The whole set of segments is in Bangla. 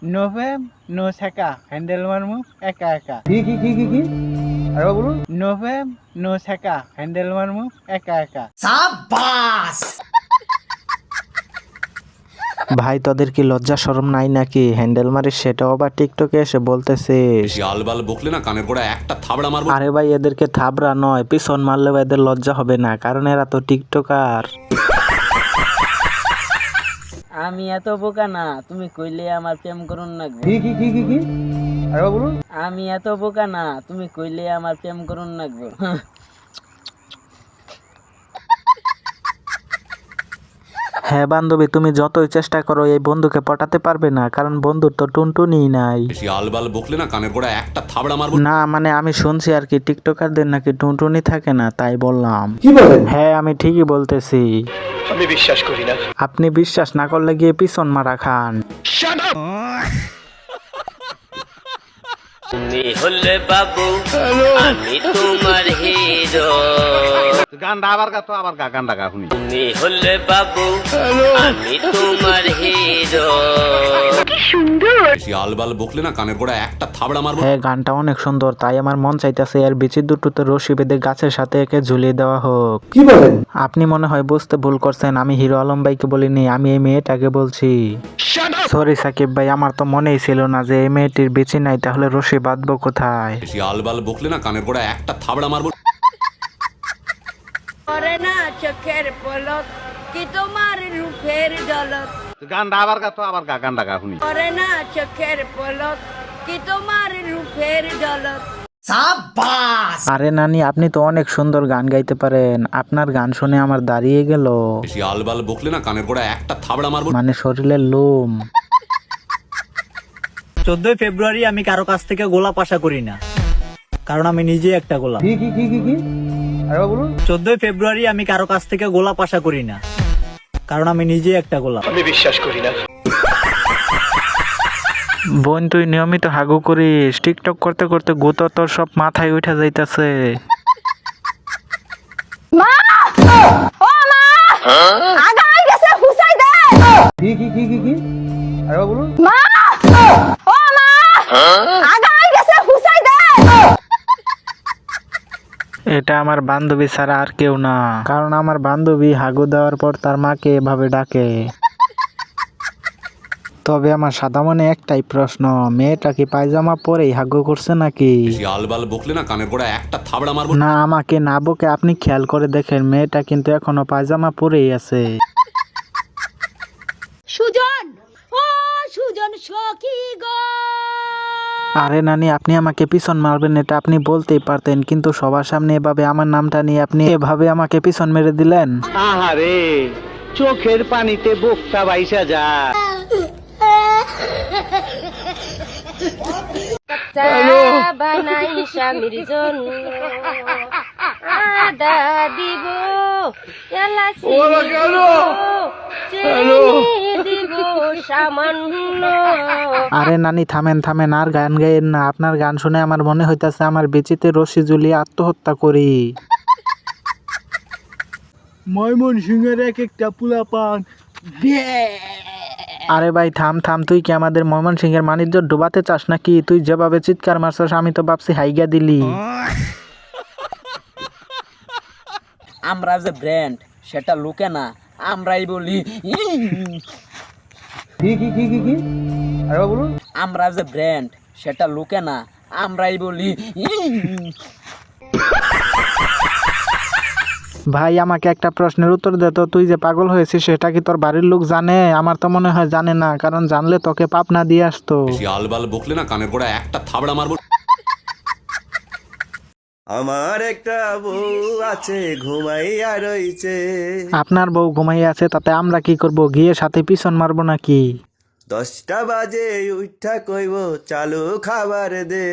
নো ফেম নো শেখা হ্যান্ডেল মারমু একা একা। কি আরে বলুন। নো ফেম নো শেখা হ্যান্ডেল মারমু একা একা। ভাই তোদের কি লজ্জা শরম নাই নাকি? হ্যান্ডেল মারিস সেটাও আবার টিকটকে এসে বলতেছিস? বেশি আলবাল বকলে না কানের গোড়া একটা থাবড়া মারবো। আরে ভাই এদেরকে থাবড়া নয়, পিছন মারলেও এদের লজ্জা হবে না, কারণ এরা তো টিকটকার। আমি এত বোকা না, তুমি কইলে আমার প্রেম করুন লাগবে। কি আরে বলুন। আমি এত বোকা না, তুমি কইলে আমার প্রেম করুন লাগবে। হ্যাঁ বান্ধবী, তুমি যতই চেষ্টা করো এই বন্ধুকে পটাতে পারবে না, কারণ বন্ধুর তো টুনটুনি নাই। বেশি আলবাল বকলে না কানের গোড়া একটা থাবড়া মারবো। না মানে আমি শুনছি আর কি, টিকটকারদের নাকি টুনটুনি থাকে না, তাই বললাম। কি বলেন? হ্যাঁ আমি ঠিকই বলতেছি। আমি বিশ্বাস করি না। আপনি বিশ্বাস না করলে গিয়ে পিছন মারা খান। তুমি হলে বাবু, আমি তোমার হিরো। গানটা আবার গা তো আবার গা গানটা গা শুনি। তুমি হলে বাবু, আমি তোমার হিরো। বেশি আলবাল বকলে না কানের গোড়া একটা থাবড়া মারবো। হ্যাঁ গানটা অনেক সুন্দর, তাই আমার মন চাইতেছে এর বিচি দুটোতে রশি বেঁধে গাছের সাথে একে ঝুলিয়ে দেওয়া হোক। কি বলেন? আপনি মনে হয় বুঝতে ভুল করছেন, আমি হিরো আলম ভাইকে বলিনি, আমি এই মেয়েটাকে বলছি। সরি সাকিব ভাই, আমার তো মনেই ছিল না যে এই মেয়েটির বিচি নাই, তাহলে রশি বাঁধবো কোথায়? বেশি আলবাল বকলে না কানের গোড়া একটা থাবড়া মারবো। করে না চোখের পলক কি তোমার রূপের ঝলক, গানটা আবার গা তো আবার গা গানটা গা শুনি। করে না চোখের পলক কি তোমার রূপের ঝলক। আরে নানি, আপনি তো অনেক সুন্দর গান গাইতে পারেন, আপনার গান শুনে আমার দাঁড়িয়ে গেল বেশি আলবাল বকলে না কানের গোড়া একটা থাবড়া মারবো। মানে শরীরের লোম। 14 ফেব্রুয়ারি আমি কারো কাছ থেকে গোলাপ আশা করি না, কারণ আমি নিজে একটা গোলাপ। কি আরে বলুন। 14 ফেব্রুয়ারি আমি কারো কাছ থেকে গোলাপ আশা করি না, কারণ আমি নিজে একটা গোলাপ। আমি বিশ্বাস করি না। বোন তুই নিয়মিত হাগু করিস, টিকটক করতে করতে গুতো তোর সব মাথায় উঠে যাইতাছে। মা ও মা আগাই গেছে হুসাই দে। কি আরে বলুন। মা ও মা আগাই গেছে হুসাই দে। এটা আমার বান্ধবী ছাড়া আর কেউ না, কারণ আমার বান্ধবী হাগু দেওয়ার পর তার মাকে এভাবে ডাকে। তবে আমার সাদা মনে একটাই প্রশ্ন, মেয়েটা কি পায়জামা পরেই হাগু করছে নাকি? বেশি আলবাল বকলে না কানের গোড়া একটা থাবড়া মারবো। না আমাকে না বকে আপনি খেয়াল করে দেখেন, মেয়েটা কিন্তু এখনো পায়জামা পরেই আছে। সুজন ও সুজন সখী গো। আরে নানি, আপনি আমাকে পিছন মারবেন এটা আপনি বলতেই পারতেন, কিন্তু সবার সামনে এভাবে আমার নামটা নিয়ে আপনি এভাবে আমাকে পিছন মেরে দিলেন। আহারে চোখের পানিতে বোকটা বাইসা যায়। বানাই স্বামীর জন্য আদা দিব এলাচি দিব সামান্য। আরে নানি থামেন, আর গান গাইেন না, আপনার গান শুনে আমার মনে হইতাছে আমার বিচিতে রশি ঝুলিয়ে আত্মহত্যা করি। ময়মনসিংহের এক একটা পোলাপান। আরে ভাই থাম, তুই কি আমাদের ময়মনসিংহের মানিজ্য ডুবাতে চাস নাকি? তুই যেভাবে চিৎকার মারছস আমি তো ভাবছি হাইগা দিলি। আমরা যে ব্র্যান্ড সেটা লুকে না, আমরাই বলি। কি আরে বলুন। আমরা যে ব্র্যান্ড সেটা লুকে না, আমরাই বলি। ভাই আমাকে একটা প্রশ্নের উত্তর দে তো, তুই যে পাগল হয়েছিস সেটা কি তোর বাড়ির লোক জানে? আমার তো মনে হয় জানে না, কারণ জানলে তোকে পাপনা দিয়ে আসতো। বেশি আলবাল বকলে না কানের গোড়া একটা থাবড়া মারবো। আমার একটা বউ আছে ঘুমাইয়া রইছে। আপনার বউ ঘুমাই আছে, তাতে আমরা কি করব? গিয়ে সাথে পিছন মারবো নাকি? 10টা বাজে উঠা কইব চালু খাবার দে।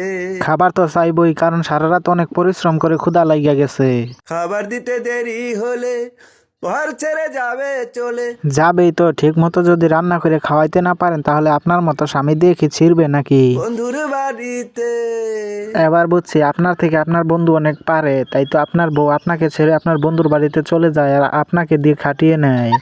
খাবার তো চাইবই, কারণ সারা রাত অনেক পরিশ্রম করে ক্ষুধা লাগিয়া গেছে। খাবার দিতে দেরি হলে ঘর ছেড়ে যাবে চলে। যাবেই তো, ঠিক মতো যদি রান্না করে খাওয়াইতে না পারেন তাহলে আপনার মতো স্বামী দিয়ে কি ছিড়বে নাকি? বন্ধুর বাড়িতে এবার বুঝছি আপনার থেকে আপনার বন্ধু অনেক পারে, তাই তো আপনার বউ আপনাকে ছেড়ে আপনার বন্ধুর বাড়িতে চলে যায় আর আপনাকে দিয়ে খাটিয়ে নেয়।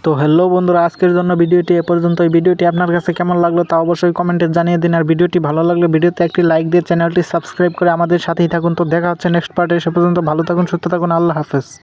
তো হ্যালো বন্ধুরা, আজকের জন্য ভিডিওটি এ পর্যন্ত। এই ভিডিওটি আপনার কাছে কেমন লাগলো তা অবশ্যই কমেন্টে জানিয়ে দিন। আর ভিডিওটি ভালো লাগলে ভিডিওতে একটি লাইক দিয়ে চ্যানেলটি সাবস্ক্রাইব করে আমাদের সাথেই থাকুন। তো দেখা হচ্ছে নেক্সট পার্টে। সে পর্যন্ত ভালো থাকুন, সুস্থ থাকুন, আল্লাহ হাফেজ।